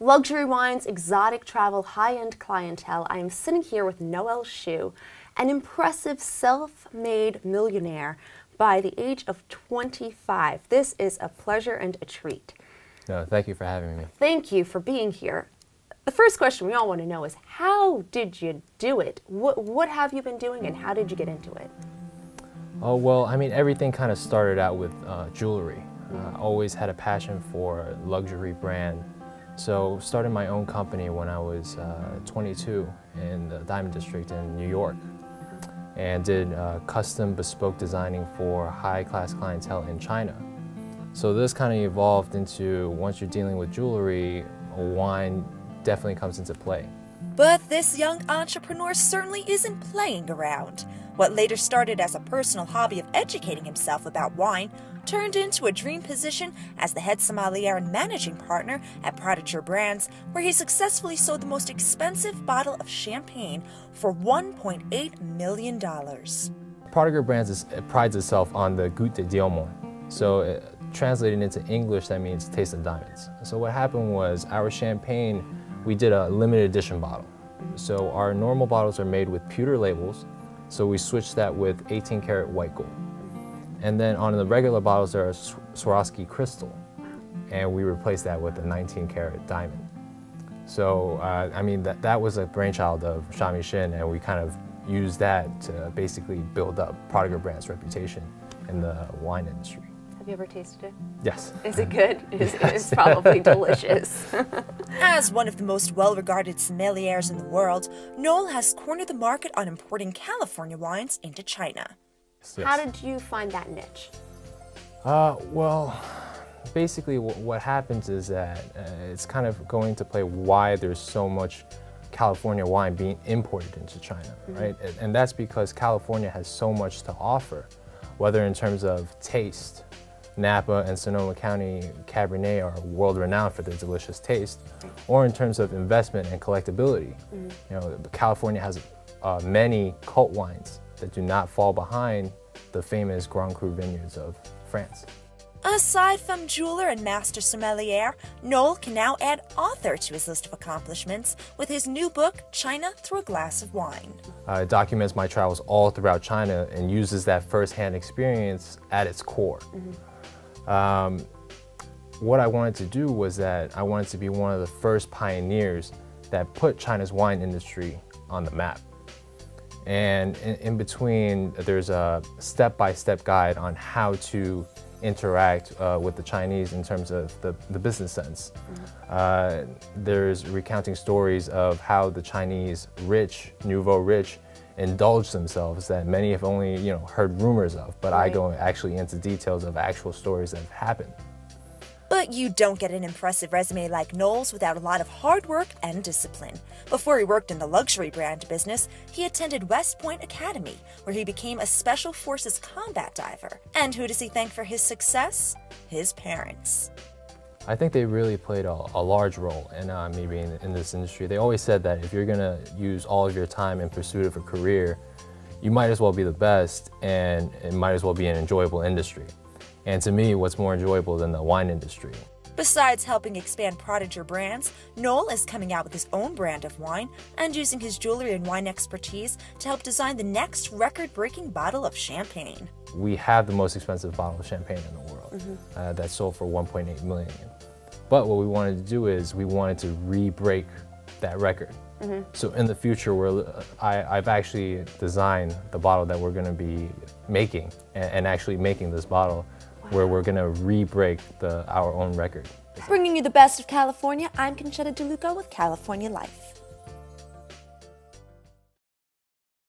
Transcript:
Luxury wines, exotic travel, high-end clientele. I am sitting here with Noel Shu, an impressive self-made millionaire by the age of 25. This is a pleasure and a treat. No, thank you for having me. Thank you for being here. The first question we all want to know is, how did you do it? What have you been doing and how did you get into it? Oh, well, I mean, everything kind of started out with jewelry. I always had a passion for luxury brand. So started my own company when I was 22 in the Diamond District in New York, and did custom bespoke designing for high-class clientele in China. So this kind of evolved into, once you're dealing with jewelry, wine definitely comes into play. But this young entrepreneur certainly isn't playing around. What later started as a personal hobby of educating himself about wine turned into a dream position as the head sommelier and managing partner at Prodigy Brands, where he successfully sold the most expensive bottle of champagne for $1.8 million. Prodigy Brands prides itself on the Goutte de Diamant. So translated into English, that means taste of diamonds. So what happened was, our champagne, we did a limited edition bottle. So our normal bottles are made with pewter labels, so we switched that with 18 karat white gold. And then on the regular bottles, there are Swarovski crystal, and we replaced that with a 19 karat diamond. So, I mean, that was a brainchild of Shami Shin, and we kind of used that to basically build up Prodigy Brand's reputation in the wine industry. Have you ever tasted it? Yes. Is it good? It's probably delicious. As one of the most well-regarded sommeliers in the world, Noel has cornered the market on importing California wines into China. Yes. How did you find that niche? Well, basically what happens is that it's kind of going to play why there's so much California wine being imported into China, right? And that's because California has so much to offer, whether in terms of taste. Napa and Sonoma County Cabernet are world-renowned for their delicious taste, or in terms of investment and collectability. You know, California has many cult wines that do not fall behind the famous Grand Cru vineyards of France. Aside from jeweler and master sommelier, Noel can now add author to his list of accomplishments with his new book, China Through a Glass of Wine. It documents my travels all throughout China and uses that first-hand experience at its core. What I wanted to do was that I wanted to be one of the first pioneers that put China's wine industry on the map. And in between, there's a step-by-step guide on how to interact with the Chinese in terms of the business sense. There's recounting stories of how the Chinese rich, nouveau rich, indulge themselves that many have only heard rumors of, but I go actually into details of actual stories that have happened. But you don't get an impressive resume like Noel's without a lot of hard work and discipline. Before he worked in the luxury brand business, he attended West Point Academy, where he became a Special Forces combat diver. And who does he thank for his success? His parents. I think they really played a large role in me being in this industry. They always said that if you're going to use all of your time in pursuit of a career, you might as well be the best, and it might as well be an enjoyable industry. And to me, what's more enjoyable than the wine industry? Besides helping expand Prodigy Brands, Noel is coming out with his own brand of wine and using his jewelry and wine expertise to help design the next record-breaking bottle of champagne. We have the most expensive bottle of champagne in the world that sold for $1.8 million. But what we wanted to do is we wanted to re-break that record. So in the future, I've actually designed the bottle that we're going to be making, and actually making this bottle where we're going to re-break our own record. Bringing you the best of California, I'm Conchetta DeLuca with California Life.